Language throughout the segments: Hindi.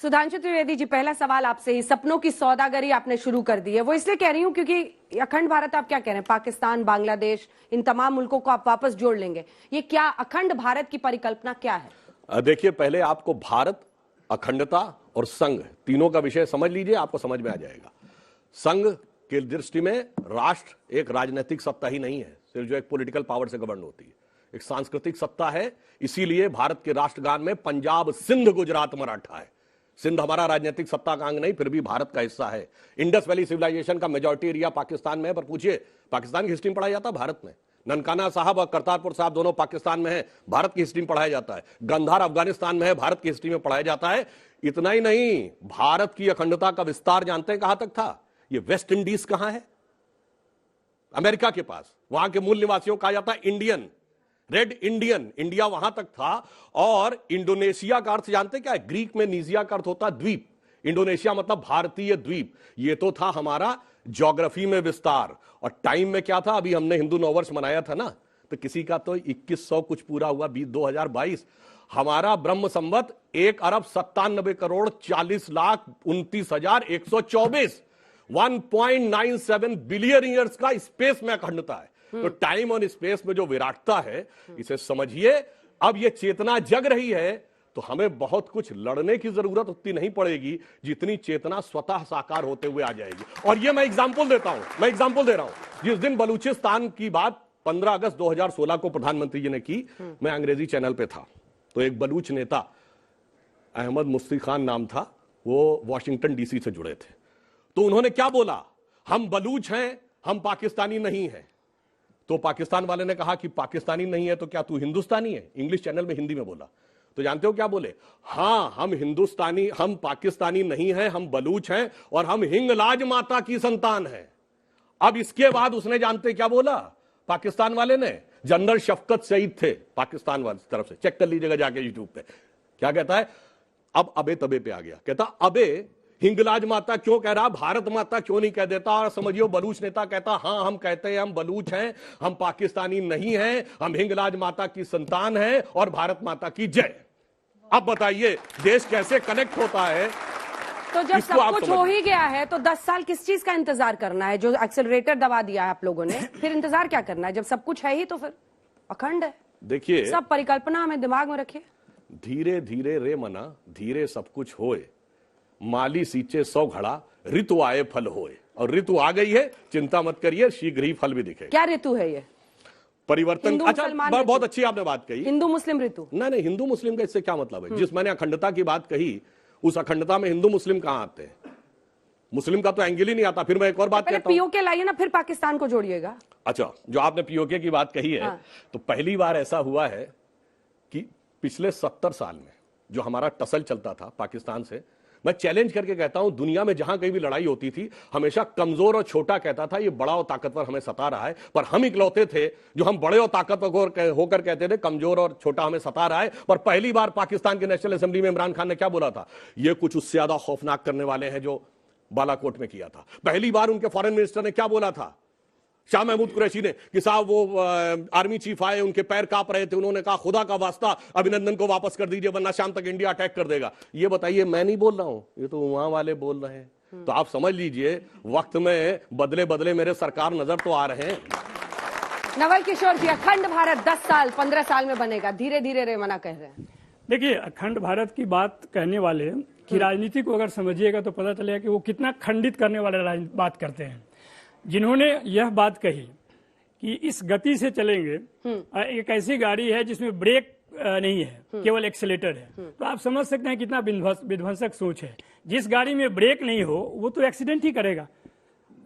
सुधांशु त्रिवेदी जी, पहला सवाल आपसे ही, सपनों की सौदागरी आपने शुरू कर दी है। वो इसलिए कह रही हूं क्योंकि अखंड भारत आप क्या कह रहे हैं, पाकिस्तान, बांग्लादेश, इन तमाम मुल्कों को आप वापस जोड़ लेंगे, ये क्या अखंड भारत की परिकल्पना क्या है? देखिए, पहले आपको भारत, अखंडता और संघ तीनों का विषय समझ लीजिए, आपको समझ में आ जाएगा। संघ की दृष्टि में राष्ट्र एक राजनीतिक सत्ता ही नहीं है सिर्फ जो एक पॉलिटिकल पावर से गवर्न होती है, एक सांस्कृतिक सत्ता है। इसीलिए भारत के राष्ट्रगान में पंजाब, सिंध, गुजरात, मराठा है। सिंध हमारा राजनीतिक सत्ता का अंग नहीं, फिर भी भारत का हिस्सा है। इंडस वैली सिविलाइजेशन का मेजॉरिटी एरिया पाकिस्तान में है, पर पूछिए पाकिस्तान की हिस्ट्री में पढ़ाया जाता है भारत में। ननकाना साहब और करतारपुर साहब दोनों पाकिस्तान में है, भारत की हिस्ट्री में पढ़ाया जाता है। गंधार अफगानिस्तान में है, भारत की हिस्ट्री में पढ़ाया जाता है। इतना ही नहीं, भारत की अखंडता का विस्तार जानते हैं कहां तक था? ये वेस्ट इंडीज कहां है? अमेरिका के पास। वहां के मूल निवासियों कहा जाता है इंडियन, रेड इंडियन। इंडिया वहां तक था। और इंडोनेशिया का अर्थ जानते क्या है? ग्रीक में नीजिया का अर्थ होता है द्वीप। इंडोनेशिया मतलब भारतीय द्वीप। ये तो था हमारा ज्योग्राफी में विस्तार। और टाइम में क्या था? अभी हमने हिंदू नववर्ष मनाया था ना, तो किसी का तो 2100 कुछ पूरा हुआ 2022। हमारा ब्रह्म संवत 1,97,40,29,124 1.97 बिलियन ईयर्स का स्पेस में अखंडता है। तो टाइम और स्पेस में जो विराटता है, इसे समझिए। अब ये चेतना जग रही है तो हमें बहुत कुछ लड़ने की जरूरत उतनी नहीं पड़ेगी जितनी चेतना स्वतः साकार होते हुए आ जाएगी। और ये मैं एग्जांपल देता हूं, मैं एग्जांपल दे रहा हूं। जिस दिन बलूचिस्तान की बात 15 अगस्त 2016 को प्रधानमंत्री जी ने की, मैं अंग्रेजी चैनल पे था, तो एक बलूच नेता, अहमद मुफ्ती खान नाम था, वो वॉशिंगटन डीसी से जुड़े थे। तो उन्होंने क्या बोला? हम बलूच हैं, हम पाकिस्तानी नहीं हैं। तो पाकिस्तान वाले ने कहा कि पाकिस्तानी नहीं है तो क्या तू हिंदुस्तानी है? इंग्लिश चैनल में हिंदी में बोला। तो जानते हो क्या बोले? हां, हम हिंदुस्तानी, हम पाकिस्तानी नहीं हैं, हम बलूच हैं और हम हिंगलाज माता की संतान हैं। अब इसके बाद उसने जानते क्या बोला? पाकिस्तान वाले ने, जनरल शफकत सईद थे पाकिस्तान वाले तरफ से, चेक कर लीजिएगा जाके यूट्यूब पे, क्या कहता है? अब अबे तबे पे आ गया। कहता अबे हिंगलाज माता क्यों कह रहा, भारत माता क्यों नहीं कह देता? और समझियो बलूच नेता कहता हां हम कहते हैं, हम बलूच हैं, हम पाकिस्तानी नहीं हैं, हम हिंगलाज माता की संतान हैं और भारत माता की जय। अब बताइए देश कैसे कनेक्ट होता है? तो जब सब कुछ हो ही गया है तो 10 साल किस चीज का इंतजार करना है? जो एक्सेलरेटर दबा दिया है आप लोगों ने, फिर इंतजार क्या करना है? जब सब कुछ है ही तो फिर अखंड है। देखिए, सब परिकल्पना हमें दिमाग में रखिए। धीरे धीरे रे मना, धीरे सब कुछ होए, माली सींचे 100 घड़ा, ऋतु आए फल होए। और ऋतु आ गई है, चिंता मत करिए, शीघ्र ही फल भी दिखेगा। क्या ऋतु है ये? परिवर्तन। अच्छा, बहुत अच्छी आपने बात कही, हिंदू मुस्लिम ऋतु। नहीं, हिंदू मुस्लिम का इससे क्या मतलब है? जिस मैंने अखंडता की बात कही, उस अखंडता में हिंदू मुस्लिम कहां आते हैं? मुस्लिम का तो एंगल ही नहीं आता। फिर मैं एक और बात कहता हूं, पीओके लाइए ना, फिर पाकिस्तान को जोड़िएगा। अच्छा, जो आपने पीओके की बात कही है, हाँ। तो पहली बार ऐसा हुआ है कि पिछले 70 साल में जो हमारा टसल चलता था पाकिस्तान से, मैं चैलेंज करके कहता हूं, दुनिया में जहां कहीं भी लड़ाई होती थी, हमेशा कमजोर और छोटा कहता था ये बड़ा और ताकतवर हमें सता रहा है, पर हम इकलौते थे जो हम बड़े और ताकतवर होकर कहते थे कमजोर और छोटा हमें सता रहा है। पर पहली बार पाकिस्तान के नेशनल असेंबली में इमरान खान ने क्या बोला था? ये कुछ उससे ज्यादा खौफनाक करने वाले हैं जो बालाकोट में किया था। पहली बार उनके फॉरेन मिनिस्टर ने क्या बोला था, शाह महमूद कुरैशी ने, कि साहब वो आर्मी चीफ आए, उनके पैर कांप रहे थे, उन्होंने कहा खुदा का वास्ता अभिनंदन को वापस कर दीजिए वरना शाम तक इंडिया अटैक कर देगा। ये बताइए, मैं नहीं बोल रहा हूं, ये तो वहां वाले बोल रहे हैं। तो आप समझ लीजिए, वक्त में बदले बदले मेरे सरकार नजर तो आ रहे हैं। नवल किशोर जी, अखंड भारत 10 साल 15 साल में बनेगा, धीरे धीरे रेवना कह रहे हैं। देखिए, अखंड भारत की बात कहने वाले की राजनीति को अगर समझिएगा तो पता चलेगा कि वो कितना खंडित करने वाले बात करते हैं। जिन्होंने यह बात कही कि इस गति से चलेंगे, एक ऐसी गाड़ी है जिसमें ब्रेक नहीं है, केवल एक्सीलेटर है, तो आप समझ सकते हैं कितना विध्वंसक सोच है। जिस गाड़ी में ब्रेक नहीं हो वो तो एक्सीडेंट ही करेगा,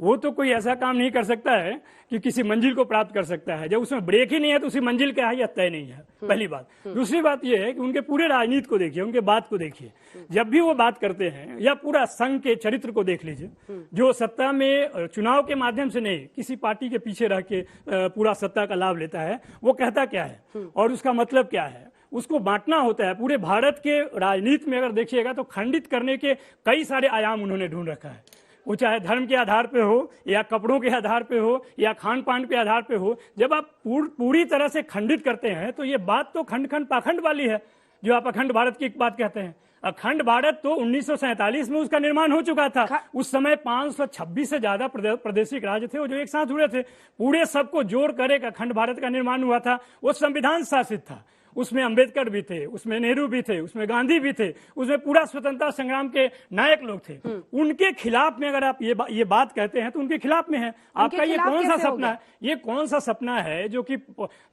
वो तो कोई ऐसा काम नहीं कर सकता है कि किसी मंजिल को प्राप्त कर सकता है। जब उसमें ब्रेक ही नहीं है तो उसी मंजिल का यह तय नहीं है, पहली बात। दूसरी बात यह है कि उनके पूरे राजनीति को देखिए, उनके बात को देखिए। जब भी वो बात करते हैं, या पूरा संघ के चरित्र को देख लीजिए, जो सत्ता में चुनाव के माध्यम से नहीं, किसी पार्टी के पीछे रह के पूरा सत्ता का लाभ लेता है, वो कहता क्या है और उसका मतलब क्या है, उसको बांटना होता है। पूरे भारत के राजनीति में अगर देखिएगा तो खंडित करने के कई सारे आयाम उन्होंने ढूंढ रखा है। वो चाहे धर्म के आधार पे हो, या कपड़ों के आधार पे हो, या खान पान के आधार पे हो। जब आप पूरी तरह से खंडित करते हैं तो ये बात तो खंड खंड पाखंड वाली है, जो आप अखंड भारत की एक बात कहते हैं। अखंड भारत तो 1947 में उसका निर्माण हो चुका था। उस समय 526 से ज्यादा प्रादेशिक राज्य थे, वो जो एक साथ जुड़े थे, पूरे सबको जोड़ कर एक अखंड भारत का निर्माण हुआ था। वो संविधान शासित था, उसमें अंबेडकर भी थे, उसमें नेहरू भी थे, उसमें गांधी भी थे, उसमें पूरा स्वतंत्रता संग्राम के नायक लोग थे। उनके खिलाफ में अगर आप ये बात कहते हैं तो उनके खिलाफ में है। आपका ये कौन सा सपना है? ये कौन सा सपना है जो कि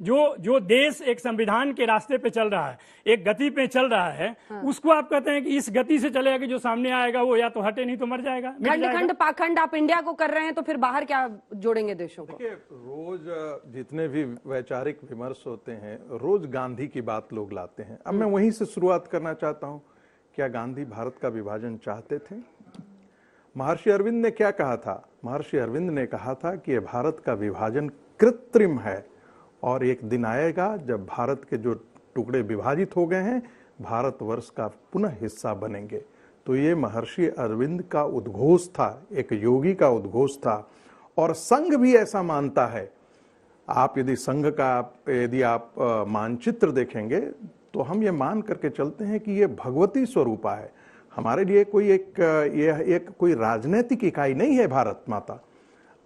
जो देश एक संविधान के रास्ते पे चल रहा है, एक गति पे चल रहा है, उसको आप कहते हैं कि इस गति से चलेगा कि जो सामने आएगा वो या तो हटे नहीं तो मर जाएगा। खंड खंड पाखंड आप इंडिया को कर रहे हैं, तो फिर बाहर क्या जोड़ेंगे देशों को? रोज जितने भी वैचारिक विमर्श होते हैं, रोज गांधी की बात लोग लाते हैं। अब मैं वहीं से शुरुआत करना चाहता हूं। क्या गांधी भारत का विभाजन चाहते थे? महर्षि अरविंद ने क्या कहा था? महर्षि अरविंद ने कहा था कि भारत का विभाजन कृत्रिम है और एक दिन आएगा जब भारत के जो टुकड़े विभाजित हो गए हैं, भारतवर्ष का पुनः हिस्सा बनेंगे। तो ये महर्षि अरविंद का उद्घोष था, एक योगी का उद्घोष था। और संघ भी ऐसा मानता है। आप यदि संघ का यदि आप मानचित्र देखेंगे तो हम ये मान करके चलते हैं कि ये भगवती स्वरूपा है। हमारे लिए कोई एक कोई राजनीतिक इकाई नहीं है भारत माता।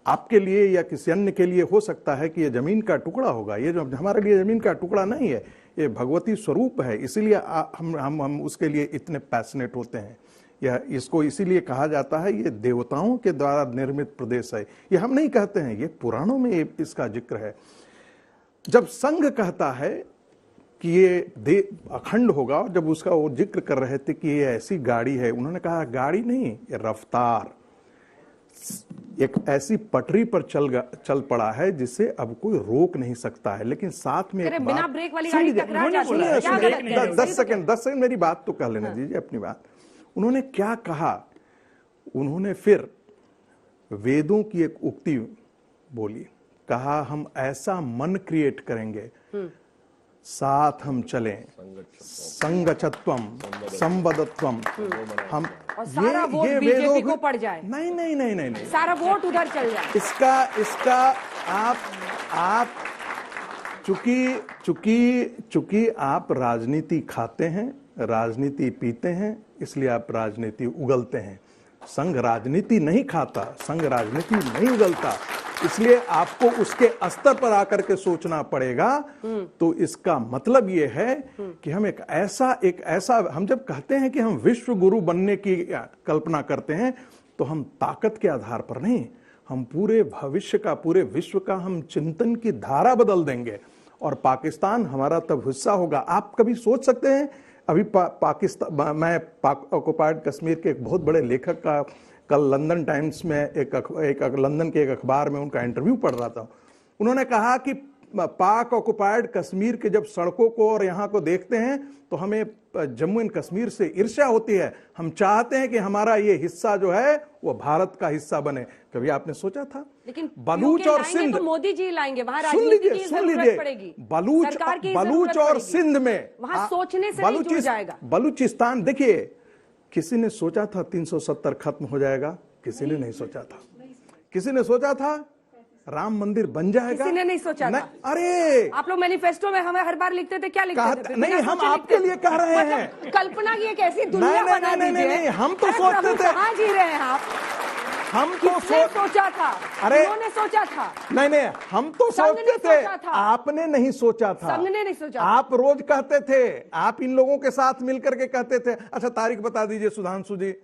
आपके लिए या किसी अन्य के लिए हो सकता है कि ये जमीन का टुकड़ा होगा, ये जो हमारे लिए जमीन का टुकड़ा नहीं है, ये भगवती स्वरूप है। इसीलिए हम उसके लिए इतने पैशनेट होते हैं। यह इसको इसीलिए कहा जाता है ये देवताओं के द्वारा निर्मित प्रदेश है। ये हम नहीं कहते हैं, ये पुराणों में इसका जिक्र है। जब संघ कहता है कि ये अखंड होगा, जब उसका वो जिक्र कर रहे थे कि ये ऐसी गाड़ी है, उन्होंने कहा गाड़ी नहीं, ये रफ्तार, एक ऐसी पटरी पर चल पड़ा है जिसे अब कोई रोक नहीं सकता है। लेकिन साथ में बिना ब्रेक वाली गाड़ी टकरा जाती है। 10 सेकंड मेरी बात तो कह लेने दीजिए अपनी बात। उन्होंने क्या कहा? उन्होंने फिर वेदों की एक उक्ति बोली, कहा हम ऐसा मन क्रिएट करेंगे, साथ हम चलें, संगचत्वम संवदत्वम, हम सारा वोट बीजेपी को पड़ जाए। नहीं नहीं नहीं नहीं नहीं, सारा वोट उधर चल जाए। इसका आप चूंकि आप राजनीति खाते हैं, राजनीति पीते हैं, इसलिए आप राजनीति उगलते हैं। संघ राजनीति नहीं खाता, संघ राजनीति नहीं उगलता, इसलिए आपको उसके स्तर पर आकर के सोचना पड़ेगा। तो इसका मतलब ये है कि हम एक ऐसा हम जब कहते हैं कि हम विश्व गुरु बनने की कल्पना करते हैं, तो हम ताकत के आधार पर नहीं, हम पूरे भविष्य का, पूरे विश्व का हम चिंतन की धारा बदल देंगे और पाकिस्तान हमारा तब हिस्सा होगा। आप कभी सोच सकते हैं? अभी पाकिस्तान, मैं पाक ऑक्युपाइड कश्मीर के एक बहुत बड़े लेखक का कल लंदन टाइम्स में एक लंदन के एक अखबार में उनका इंटरव्यू पढ़ रहा था। उन्होंने कहा कि पाक ऑक्युपाइड कश्मीर के जब सड़कों को और यहाँ को देखते हैं तो हमें जम्मू एंड कश्मीर से ईर्ष्या होती है। हम चाहते हैं कि हमारा ये हिस्सा जो है वो भारत का हिस्सा बने। कभी आपने सोचा था? लेकिन बलूच और सिंध, तो मोदी जी लाएंगे, वहां सुन लीजिए, पड़ेगी। बलूच और सिंध में वहां सोचने से नहीं जुड़ जाएगा। बलूचिस्तान, देखिए, किसी ने सोचा था 370 खत्म हो जाएगा? किसी ने नहीं सोचा था। किसी ने सोचा था राम मंदिर बन जाएगा? किसी ने नहीं सोचा था। अरे आप लोग मैनिफेस्टो में हमें हर बार लिखते थे, क्या लिखते थे? नहीं, हम आपके लिए कह रहे हैं। कल्पना की एक ऐसी दुनिया बना दीजिए। नहीं, हम तो सोचते थे। कहाँ जी रहे हैं आप? हम तो सोचा था। अरे उन्होंने सोचा था। नहीं, हम तो सोचते थे। आपने नहीं सोचा था। संघ ने नहीं सोचा। आप रोज कहते थे, आप इन लोगों के साथ मिलकर के कहते थे। अच्छा, तारीख बता दीजिए सुधांशु जी,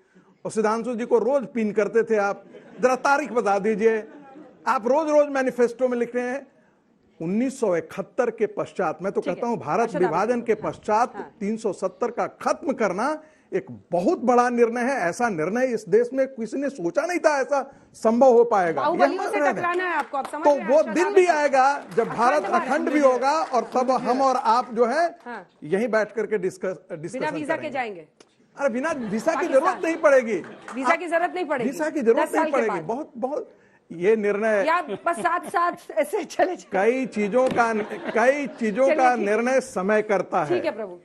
और सुधांशु जी को रोज पिन करते थे आप। जरा तारीख बता दीजिए। आप रोज मैनिफेस्टो में लिख रहे हैं 1971 के पश्चात। मैं तो कहता हूं भारत विभाजन के पश्चात 370 का खत्म करना एक बहुत बड़ा निर्णय है। ऐसा निर्णय इस देश में किसी ने सोचा नहीं था ऐसा संभव हो पाएगा। तो वो दिन भी आएगा जब भारत अखंड भी होगा, और तब हम और आप जो है यहीं बैठ करके डिस्कस वीजा के जाएंगे। अरे बिना वीजा की जरूरत नहीं पड़ेगी। वीजा की जरूरत नहीं पड़ेगी। वीजा की जरूरत नहीं पड़ेगी। बहुत ये निर्णय या बस साथ ऐसे चले कई चीजों का निर्णय समय करता है। ठीक है प्रभु।